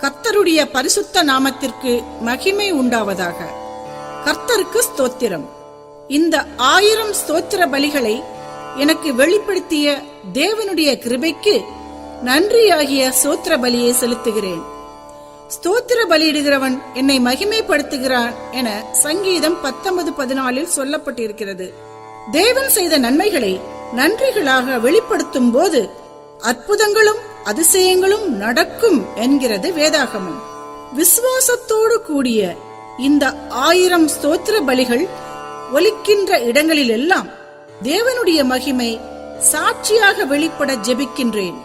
கர்த்தருடைய பரிசுத்த நாமத்திற்கு மகிமை உண்டாவதாக. கர்த்தருக்கு ஸ்தோத்திரம். இந்த 1000 ஸ்தோத்திர பலிகளை எனக்கு வெளிப்படுத்திய தேவனுடைய கிருபைக்கு நன்றியாகிய ஸ்தோத்திர பலியை செலுத்துகிறேன். ஸ்தோத்திர பலியிடுகிறவன் என்னை மகிமைப்படுத்துகிறான் என சங்கீதம் 19:14 சொல்லப்பட்டிருக்கிறது. தேவன் செய்த நன்மைகளை நன்றிகளாக வெளிப்படுத்தும் போது அற்புதங்களும் அதிசயங்களும் நடக்கும் என்கிறது வேதாகமம். விசுவாசத்தோடு கூடிய இந்த 1000 ஸ்தோத்திர பலிகள் ஒலிக்கின்ற இடங்களிலெல்லாம் தேவனுடைய மகிமை சாட்சியாக வெளிப்பட ஜெபிக்கின்றேன்.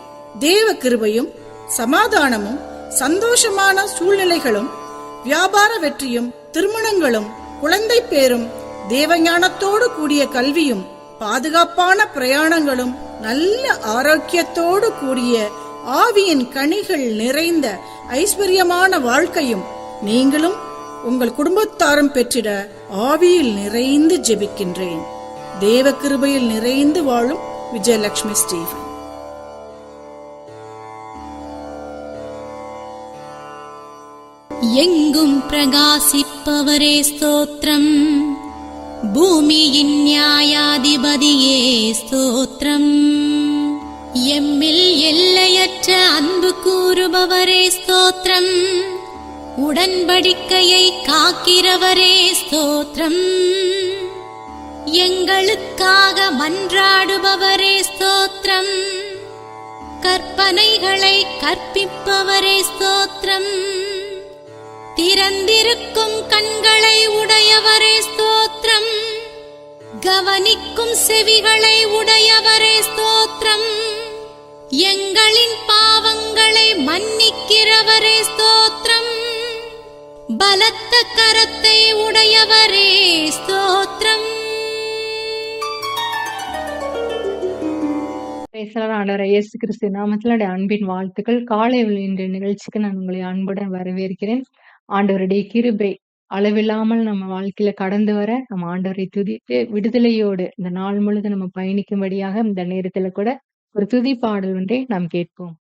தேவ கிருபையும் சமாதானமும் சந்தோஷமான சூழ்நிலைகளும் வியாபார வெற்றியும் திருமணங்களும் குழந்தை பேரும் தேவஞானத்தோடு கூடிய கல்வியும் பாதுகாப்பான பிரயாணங்களும் நல்ல ஆரோக்கியத்தோடு கூடிய ஆவியின் கனிகள் நிறைந்த ஐஸ்வர்யமான வாழ்க்கையும் நீங்களும் உங்கள் குடும்பத்தாரும் பெற்றிட ஆவியில் நிறைந்து ஜெபிக்கின்றேன். தேவ கிருபையில் நிறைந்து வாழும் விஜயலட்சுமி ஸ்டீவன். எங்கும் பிரகாசிப்பவரே ஸ்தோத்திரம், பூமியின் நியாயாதிபதியே ஸ்தோத்திரம், எம்மில் எல்லையற்ற அன்பு கூறுபவரே ஸ்தோத்திரம், உடன்படிக்கையை காக்கிறவரே ஸ்தோத்திரம், எங்களுக்காக மன்றாடுபவரே ஸ்தோத்திரம், கற்பனைகளை கற்பிப்பவரே ஸ்தோத்திரம், திறந்திருக்கும் கண்களை உடையவரே ஸ்தோத்திரம், கவனிக்கும் செவிகளை உடையவரே ஸ்தோத்திரம், எங்களின் பாவங்களை மன்னிக்கிறவரே ஸ்தோத்திரம், பலத்த கரத்தை உடையவரே ஸ்தோத்திரம். ஆண்டவரே இயேசு கிறிஸ்து நாமத்தில் அன்பின் வாழ்த்துக்கள். காலை இன்றைய நிகழ்ச்சிக்கு நான் உங்களை அன்புடன் வரவேற்கிறேன். ஆண்டவருடைய கிருபை அளவில்லாமல் நம்ம வாழ்க்கையில கடந்து வர நம்ம ஆண்டவரை துதித்து விடுதலையோடு இந்த நாள் முழுதும் நம்ம பயணிக்கும்படியாக இந்த நேரத்துல கூட ஒரு துதி பாடல் ஒன்றை நாம் கேட்போம்.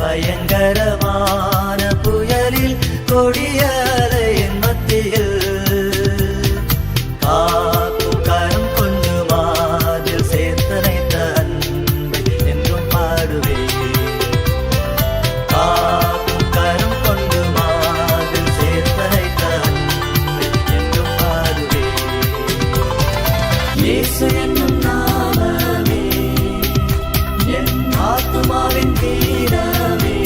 பயங்கரமான புயலில் கொடிய அலையின் மத்தியில் காக்கும் கரம் கொண்டு மாதில் சேர்த்தனைத்த அன்பை என்றும் பாடுவேன். காக்கும் கரம் கொண்டு மாதில் சேர்த்தனைத்த அன்பை என்றும் பாடுவேன். இயேசு என்னும் நாமமே என் ஆத்துமாவின் கீதமே,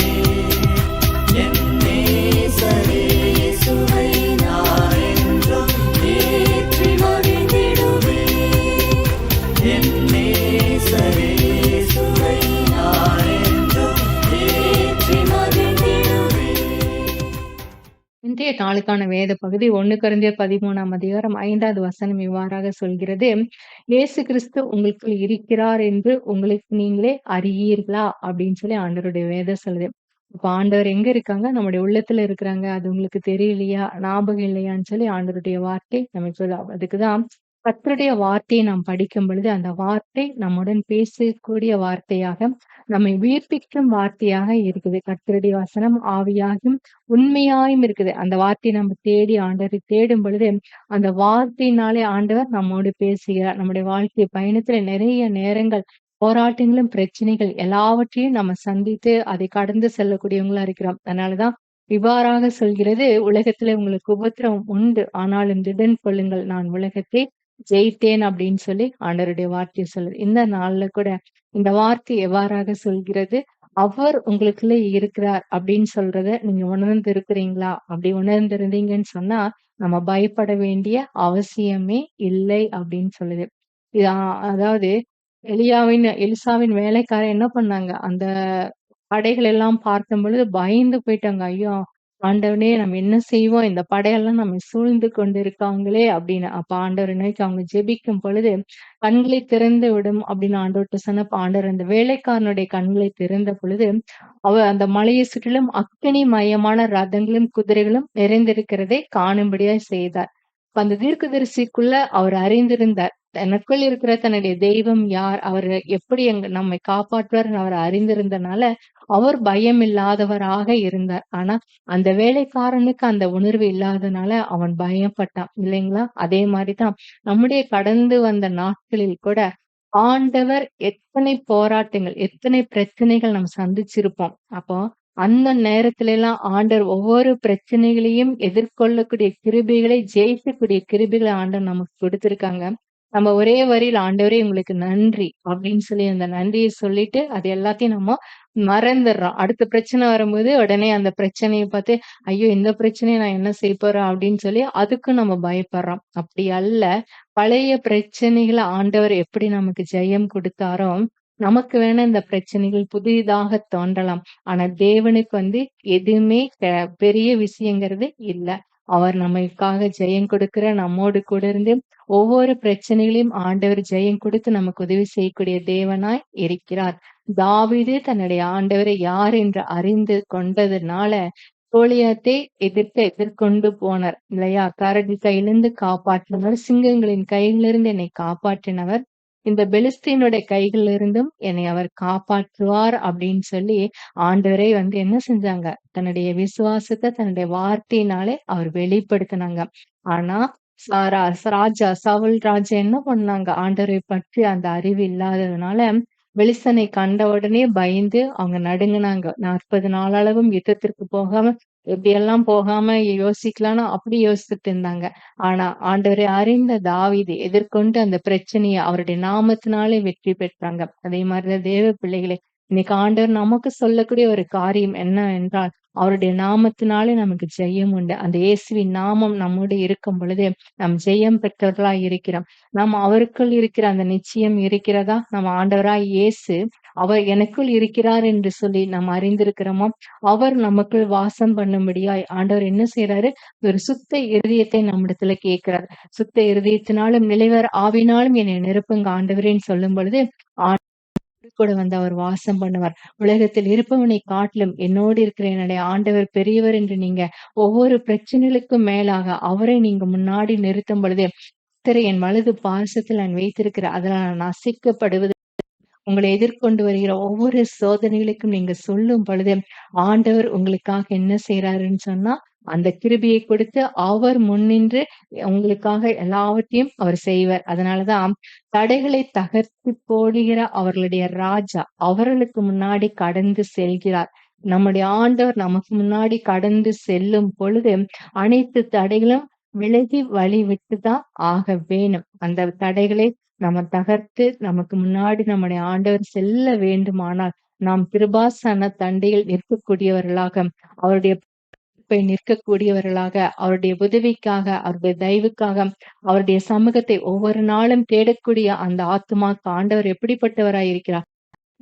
என் நேசரே இயேசுவை நான் என்றும் ஏற்றி மகிழ்ந்திடுவேன். என் நேசரே இயேசுவை இன்றைய நாளுக்கான வேத பகுதி 1 கொரிந்தியர் 13ஆம் அதிகாரம் 5வது வசனம் இவ்வாறாக சொல்கிறது. இயேசு கிறிஸ்து உங்களுக்குள் இருக்கிறார் என்று உங்களுக்கு நீங்களே அறியீர்களா? அப்படின்னு சொல்லி ஆண்டவருடைய வேதம் சொல்லுது. இப்ப ஆண்டவர் எங்க இருக்காங்க? நம்முடைய உள்ளத்துல இருக்கிறாங்க. அது உங்களுக்கு தெரியலையா? ஞாபகம் இல்லையான்னு சொல்லி ஆண்டவருடைய வார்த்தை நமக்கு சொல்லுது. அதுக்குதான் கர்த்தருடைய வார்த்தையை நாம் படிக்கும் பொழுது அந்த வார்த்தை நம்முடன் பேசக்கூடிய வார்த்தையாக நம்மை உயிர்ப்பிக்கும் வார்த்தையாக இருக்குது. கர்த்தருடைய வசனம் ஆவியாகும் உண்மையாயும் இருக்குது. அந்த வார்த்தையை நம்ம தேடி ஆண்டவரை தேடும் பொழுது அந்த வார்த்தையினாலே ஆண்டவர் நம்மோடு பேசுகிறார். நம்முடைய வாழ்க்கை பயணத்துல நிறைய நேரங்கள் போராட்டங்களும் பிரச்சனைகள் எல்லாவற்றையும் நம்ம சந்தித்து அதை கடந்து செல்லக்கூடியவங்களா இருக்கிறோம். அதனாலதான் இவ்வாறாக சொல்கிறது, உலகத்துல உங்களுக்கு உபத்திரவம் உண்டு, ஆனாலும் திடன் கொள்ளுங்கள், நான் உலகத்தை ஜெயித்தேன் அப்படின்னு சொல்லி ஆண்டவருடைய வார்த்தை சொல்லுது. இந்த நாள்ல கூட இந்த வார்த்தை எவ்வாறாக சொல்கிறது, அவர் உங்களுக்குள்ள இருக்கிறார் அப்படின்னு சொல்றத நீங்க உணர்ந்து இருக்கிறீங்களா? அப்படி உணர்ந்திருந்தீங்கன்னு சொன்னா நம்ம பயப்பட வேண்டிய அவசியமே இல்லை அப்படின்னு சொல்லுது. அதாவது எலிசாவின் வேலைக்காரர் என்ன பண்ணாங்க? அந்த படைகள் எல்லாம் பார்க்கும் பொழுது பயந்து போயிட்டாங்க. ஐயோ! ஆண்டவனே நம்ம என்ன செய்வோம்? இந்த படையெல்லாம் நம்மை சூழ்ந்து கொண்டிருக்காங்களே அப்படின்னு. அப்ப ஆண்டவரை நோக்கி அவங்க ஜெபிக்கும் பொழுது, கண்களை திறந்து விடும் அப்படின்னு ஆண்டவர்ட்ட சொன்னப்ப, ஆண்டவர் அந்த வேலைக்காரனுடைய கண்களை திறந்த பொழுது, அந்த மலையை சுற்றிலும் அக்கினி மயமான ரதங்களும் குதிரைகளும் நிறைந்திருக்கிறதை காணும்படியாய் செய்தார். இப்ப அந்த தீர்க்கதரிசிக்குள்ள அவர் அறிந்திருந்தார். தனக்குள் இருக்கிற தன்னுடைய தெய்வம் யார்? அவர் எப்படி நம்மை காப்பாற்றுவார் அவர் அறிந்திருந்தனால அவர் பயம் இல்லாதவராக இருந்தார். ஆனா அந்த வேலைக்காரனுக்கு அந்த உணர்வு இல்லாதனால அவன் பயப்பட்டான் இல்லைங்களா? அதே மாதிரிதான் நம்முடைய கடந்து வந்த நாட்களில் கூட ஆண்டவர் எத்தனை போராட்டங்கள், எத்தனை பிரச்சனைகள் நம்ம சந்திச்சிருப்போம். அப்போ அந்த நேரத்துல எல்லாம் ஆண்டவர் ஒவ்வொரு பிரச்சனைகளையும் எதிர்கொள்ளக்கூடிய கிருபைகளை ஜெயிக்கக்கூடிய கிருபைகளை ஆண்டவர் நமக்கு கொடுத்திருக்காங்க. நம்ம ஒரே வரியில் ஆண்டவரே உங்களுக்கு நன்றி அப்படின்னு சொல்லி அந்த நன்றியை சொல்லிட்டு அது எல்லாத்தையும் நம்ம மறந்துடுறோம். அடுத்த பிரச்சனை வரும்போது உடனே அந்த பிரச்சனையை பார்த்து ஐயோ இந்த பிரச்சனையை நான் என்ன செய்ய போறேன் அப்படின்னு சொல்லி அதுக்கும் நம்ம பயப்படுறோம். அப்படி அல்ல, பழைய பிரச்சனைகளை ஆண்டவர் எப்படி நமக்கு ஜெயம் கொடுத்தாரோ நமக்கு வேணா இந்த பிரச்சனைகள் புதிதாக தோன்றலாம். ஆனா தேவனுக்கு எதுவுமே பெரிய விஷயங்கிறது இல்ல. அவர் நமக்காக ஜெயம் கொடுக்கிற நம்மோடு கூட இருந்து ஒவ்வொரு பிரச்சனைகளையும் ஆண்டவர் ஜெயம் கொடுத்து நமக்கு உதவி செய்யக்கூடிய தேவனாய் இருக்கிறார். தாவீது தன்னுடைய ஆண்டவரை யார் என்று அறிந்து கொண்டதுனால கோலியாத்தை எதிர்கொண்டு போனார் இல்லையா? கரடி கையிலிருந்து காப்பாற்றினவர், சிங்கங்களின் கையிலிருந்து என்னை காப்பாற்றினவர், இந்த பெலிஸ்தீனுடைய கைகளிலிருந்தும் என்னை அவர் காப்பாற்றுவார் அப்படின்னு சொல்லி ஆண்டவரை என்ன செஞ்சாங்க? தன்னுடைய விசுவாசத்தை தன்னுடைய வார்த்தையினாலே அவர் வெளிப்படுத்தினாங்க. ஆனா சவுல் ராஜா என்ன பண்ணாங்க? ஆண்டவரை பற்றி அந்த அறிவு இல்லாததுனால பெலிஸ்தனை கண்ட உடனே பயந்து அவங்க நடுங்கினாங்க. 40 நாளளவும் யுத்தத்திற்கு போகாம எப்படியெல்லாம் போகாம யோசிக்கலாம்னு அப்படி யோசிச்சுட்டு இருந்தாங்க. ஆனா ஆண்டவரை அறிந்த தாவீது எதிர்கொண்டு அந்த பிரச்சனையை அவருடைய நாமத்தினாலே வெற்றி பெற்றாங்க. அதே மாதிரிதான் தேவ பிள்ளைகளே, இன்னைக்கு ஆண்டவர் நமக்கு சொல்லக்கூடிய ஒரு காரியம் என்ன என்றால், அவருடைய நாமத்தினாலே நமக்கு ஜெயம் உண்டு. அந்த இயேசுவின் நாமம் நம்மோடு இருக்கும் பொழுது நாம் ஜெயம் பெற்றவர்களாய் இருக்கிறோம். நாம் அவருக்குள் இருக்கிற அந்த நிச்சயம் இருக்கிறதா? நம்ம ஆண்டவராய் இயேசு அவர் எனக்குள் இருக்கிறார் என்று சொல்லி நாம் அறிந்திருக்கிறோமோ? அவர் நமக்குள் வாசம் பண்ணும்படியாய் ஆண்டவர் என்ன செய்யறாரு? ஒரு சுத்த இருதயத்தை நம்மிடத்துல கேட்கிறார். சுத்த இருதயத்தினாலும் நிலைவர் ஆவினாலும் என்னை நிரப்புங்க ஆண்டவரேன்னு சொல்லும் பொழுது கூட அவர் வாசம் பண்ணுவார். உலகத்தில் இருப்பவனை காட்டிலும் என்னோடு இருக்கிற என்னுடைய ஆண்டவர் பெரியவர் என்று நீங்க ஒவ்வொரு பிரச்சனைகளுக்கும் மேலாக அவரை நீங்க முன்னாடி நிறுத்தும் பொழுது, என் வலது பாசத்தில் நான் வைத்திருக்கிற அதனால் நான் அசைக்கப்படுவது உங்களை எதிர்கொண்டு வருகிற ஒவ்வொரு சோதனைகளுக்கும் நீங்க சொல்லும் பொழுது ஆண்டவர் உங்களுக்காக என்ன செய்யறாருன்னு சொன்னா அந்த கிருபையை கொடுத்து அவர் முன்னின்று உங்களுக்காக எல்லாவற்றையும் அவர் செய்வார். அதனாலதான் தடைகளை தகர்த்து போடுகிற அவர்களுடைய ராஜா அவர்களுக்கு முன்னாடி கடந்து செல்கிறார். நம்முடைய ஆண்டவர் நமக்கு முன்னாடி கடந்து செல்லும் பொழுது அனைத்து தடைகளும் விலகி வழி விட்டுதான் ஆக வேணும். அந்த தடைகளை நம்ம தகர்த்து நமக்கு முன்னாடி நம்முடைய ஆண்டவர் செல்ல வேண்டுமானால் நாம் கிருபாசன தண்டையில் நிற்கக்கூடியவர்களாக, அவருடைய நிற்கக்கூடியவர்களாக, அவருடைய உதவிக்காக, அவருடைய தயவுக்காக, அவருடைய சமூகத்தை ஒவ்வொரு நாளும் தேடக்கூடிய அந்த ஆத்துமாக்கு ஆண்டவர் எப்படிப்பட்டவராய் இருக்கிறார்?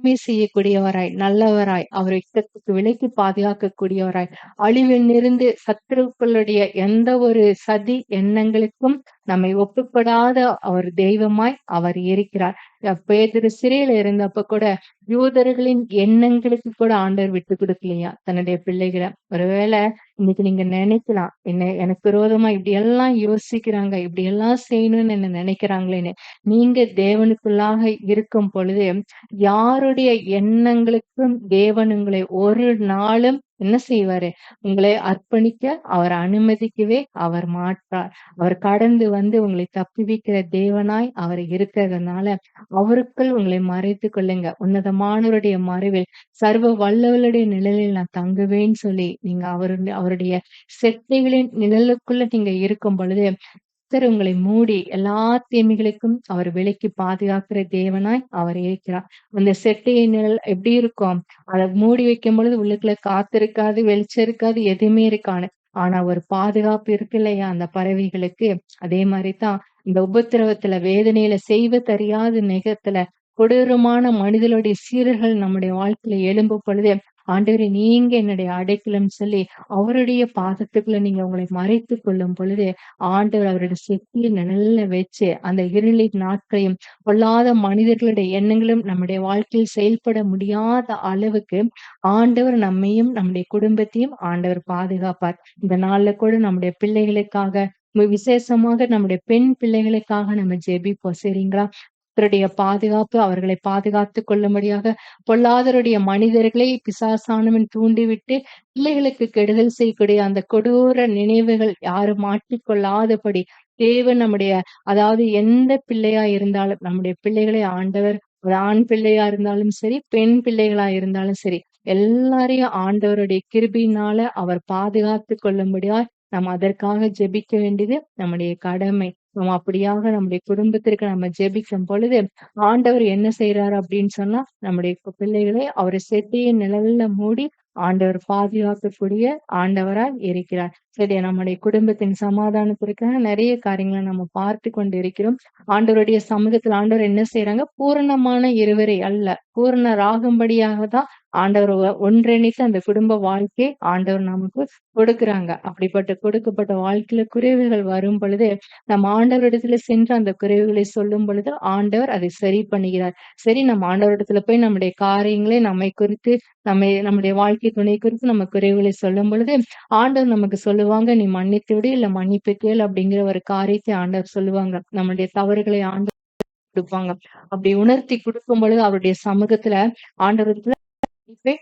நன்மை செய்யக்கூடியவராய், நல்லவராய், அவர் இக்கட்டுக்கு விலக்கி பாதுகாக்கக்கூடியவராய், அழிவிலிருந்து சத்துருக்களுடைய எந்த ஒரு சதி எண்ணங்களுக்கும் நம்மை ஒப்புப்படாத அவர் தெய்வமாய் அவர் இருக்கிறார். பேதுரு சிறையில இருந்தப்ப கூட யூதர்களின் எண்ணங்களுக்கு கூட ஆண்டவர் விட்டு கொடுக்கலையா தன்னுடைய பிள்ளைகளை. ஒருவேளை இன்னைக்கு நீங்க நினைக்கலாம், எனக்கு விரோதமா இப்படி எல்லாம் யோசிக்கிறாங்க, இப்படி எல்லாம் செய்யணும்னு என்ன நினைக்கிறாங்களேன்னு. நீங்க தேவனுக்குள்ளாக இருக்கும் பொழுது யாருடைய எண்ணங்களுக்கும் தேவன் உங்களை ஒரு நாளும் என்ன செய்வாரு? உங்களை அர்ப்பணிக்க அவர் அனுமதிக்கவே அவர் மாட்டார். அவர் கடந்து வந்து உங்களை தப்புவிக்கிற தேவனாய் அவர் இருக்கிறதுனால அவருக்குள் உங்களை மறைத்து கொள்ளுங்க. உன்னதமானவருடைய மறைவில் சர்வ வல்லவருடைய நிழலில் நான் தங்குவேன்னு சொல்லி நீங்க அவருடைய செட்டைகளின் நிழலுக்குள்ள நீங்க இருக்கும் பொழுது கர்த்தர் உங்களை மூடி எல்லா தீமைகளுக்கும் அவர் விலக்கி பாதுகாக்கிற தேவனாய் அவர் இருக்கிறார். அந்த செட்டையின் நிழல் எப்படி இருக்கும்? அதை மூடி வைக்கும் பொழுது உள்ளுக்குள்ள காத்து இருக்காது, வெளிச்சம் இருக்காது, எதுவுமே இருக்காது. ஆனா ஒரு பாதுகாப்பு இருக்கு இல்லையா அந்த பறவைகளுக்கு? அதே மாதிரிதான் இந்த உபத்திரவத்துல, வேதனையில, செய்வதறியாத நெகத்துல கொடூரமான மனிதனுடைய சீரர்கள் நம்முடைய வாழ்க்கையில எழும்பும் பொழுது, ஆண்டவரே நீங்க என்னுடைய அடைக்கலம் சொல்லி அவருடைய பாதத்துக்குள்ள நீங்க உங்களை மறைத்து கொள்ளும் பொழுது, ஆண்டவர் அவருடைய செட்டியை நிழல்ல வச்சு அந்த இருளின் நாட்களையும் பொல்லாத மனிதர்களுடைய எண்ணங்களும் நம்முடைய வாழ்க்கையில் செயல்பட முடியாத அளவுக்கு ஆண்டவர் நம்மையும் நம்முடைய குடும்பத்தையும் ஆண்டவர் பாதுகாப்பார். இந்த நாள்ல கூட நம்முடைய பிள்ளைகளுக்காக, விசேஷமாக நம்முடைய பெண் பிள்ளைகளுக்காக நம்ம ஜெபிப்போம். சரிங்களா? கர்த்தருடைய பாதுகாப்பு அவர்களை பாதுகாத்துக் கொள்ளும்படியாக பொல்லாதவருடைய மனிதர்களை பிசாசானவன் தூண்டிவிட்டு பிள்ளைகளுக்கு கெடுதல் செய்யக்கூடிய அந்த கொடூர நினைவுகள் யாரும் மாட்டிக்கொள்ளாதபடி தேவன் நம்முடைய, அதாவது எந்த பிள்ளையா இருந்தாலும் நம்முடைய பிள்ளைகளை ஆண்டவர், ஒரு ஆண் பிள்ளையா இருந்தாலும் சரி, பெண் பிள்ளைகளா இருந்தாலும் சரி, எல்லாரையும் ஆண்டவருடைய கிருபையினால அவர் பாதுகாத்து கொள்ளும்படியா நம்ம அதற்காக ஜெபிக்க வேண்டியது நம்முடைய கடமை. நம்ம அப்படியாக நம்முடைய குடும்பத்திற்கு நம்ம ஜெபிக்கும் பொழுது ஆண்டவர் என்ன செய்யறாரு அப்படின்னு சொன்னா, நம்முடைய பிள்ளைகளை அவர் செட்டியின் நிழல்ல மூடி ஆண்டவர் பாதுகாக்கக்கூடிய ஆண்டவராய் இருக்கிறார். சரி, நம்முடைய குடும்பத்தின் சமாதானத்திற்காக நிறைய காரியங்களை நம்ம பார்த்து கொண்டு இருக்கிறோம். ஆண்டவருடைய சமூகத்தில் ஆண்டவர் என்ன செய்யறாங்க? பூரணமான இருவரை அல்ல, பூரணராகும்படியாக தான் ஆண்டவர் ஒன்றிணைத்து அந்த குடும்ப வாழ்க்கை ஆண்டவர் நமக்கு கொடுக்குறாங்க. அப்படிப்பட்ட கொடுக்கப்பட்ட வாழ்க்கையில குறைவுகள் வரும் பொழுது நம்ம ஆண்டவரிடத்துல சென்று அந்த குறைவுகளை சொல்லும் பொழுது ஆண்டவர் அதை சரி பண்ணுகிறார். சரி, நம்ம ஆண்டவரிடத்துல போய் நம்முடைய காரியங்களை, நம்மை குறித்து, நம்முடைய வாழ்க்கை துணை குறித்து நம்ம குறைவுகளை சொல்லும் பொழுது ஆண்டவர் நமக்கு சொல்லுவாங்க, நீ மன்னித்து விடு, இல்ல மன்னிப்பு கேள் அப்படிங்கிற ஒரு காரியத்தை ஆண்டவர் சொல்லுவாங்க. நம்முடைய தவறுகளை ஆண்டவர் கொடுப்பாங்க. அப்படி உணர்த்தி கொடுக்கும் பொழுது அவருடைய சமூகத்துல ஆண்டவரத்துல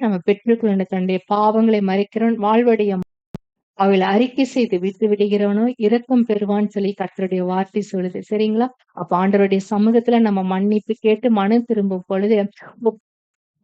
நம்ம பெற்றுக்கொள்ள தன்னுடைய பாவங்களை மறைக்கிறவன் வாழ்வடைய அவளை அறிக்கை செய்து விட்டு விடுகிறவனோ இரக்கம் பெறுவான்னு சொல்லி கர்த்தருடைய வார்த்தை சொல்லுது. சரிங்களா? அப்ப ஆண்டவருடைய சமூகத்துல நம்ம மன்னிப்பு கேட்டு மனம் திரும்பும்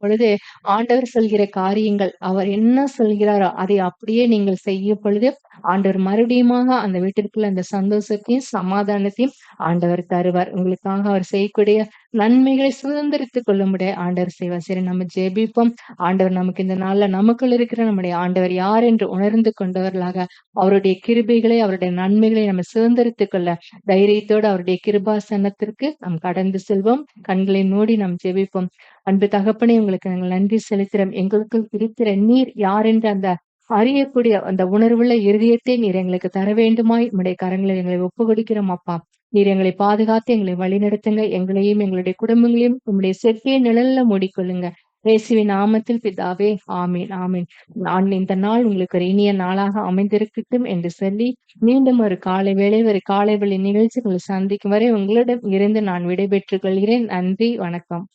பொழுது ஆண்டவர் சொல்கிற காரியங்கள், அவர் என்ன சொல்கிறாரோ அதை அப்படியே நீங்கள் செய்யும் பொழுது ஆண்டவர் மறுபடியுமாக அந்த வீட்டிற்குள்ள அந்த சந்தோஷத்தையும் சமாதானத்தையும் ஆண்டவர் தருவார். உங்களுக்காக அவர் செய்யக்கூடிய நன்மைகளை சுதந்திரித்துக் கொள்ளும்படிய ஆண்டவர் செய்வார். சரி, நம்ம ஜெபிப்போம். ஆண்டவர் நமக்கு இந்த நாள்ல நமக்குள் இருக்கிற நம்முடைய ஆண்டவர் யார் என்று உணர்ந்து கொண்டவர்களாக அவருடைய கிருபைகளை, அவருடைய நன்மைகளை நம்ம சுதந்திரித்துக் கொள்ள தைரியத்தோடு அவருடைய கிருபாசனத்திற்கு நாம் கடந்து செல்வோம். கண்களை மூடி நாம் ஜெபிப்போம். அன்பு தகப்பனே, உங்களுக்கு நாங்கள் நன்றி செலுத்துறோம். எங்களுக்குள் இருக்கிற நீர் யார் என்று அந்த அறியக்கூடிய அந்த உணர்வுள்ள இருதயத்தை நீர் எங்களுக்கு தர வேண்டுமாய் உம்முடைய கரங்களை எங்களை ஒப்பு கொடுக்கிறோம். அப்பா, நீர் எங்களை பாதுகாத்து எங்களை வழிநடத்துங்க. எங்களையும் எங்களுடைய குடும்பங்களையும் உம்முடைய செட்டிய நிழல்ல மூடிக்கொள்ளுங்க. இயேசுவின் நாமத்தில் பிதாவே, ஆமீன், ஆமீன். நான் இந்த நாள் உங்களுக்கு ஒரு இனிய நாளாக அமைந்திருக்கட்டும் என்று சொல்லி மீண்டும் ஒரு காலை வேளை நிகழ்ச்சிகளை சந்திக்கும் வரை உங்களிடம் இருந்து நான் விடைபெற்றுக் கொள்கிறேன். நன்றி, வணக்கம்.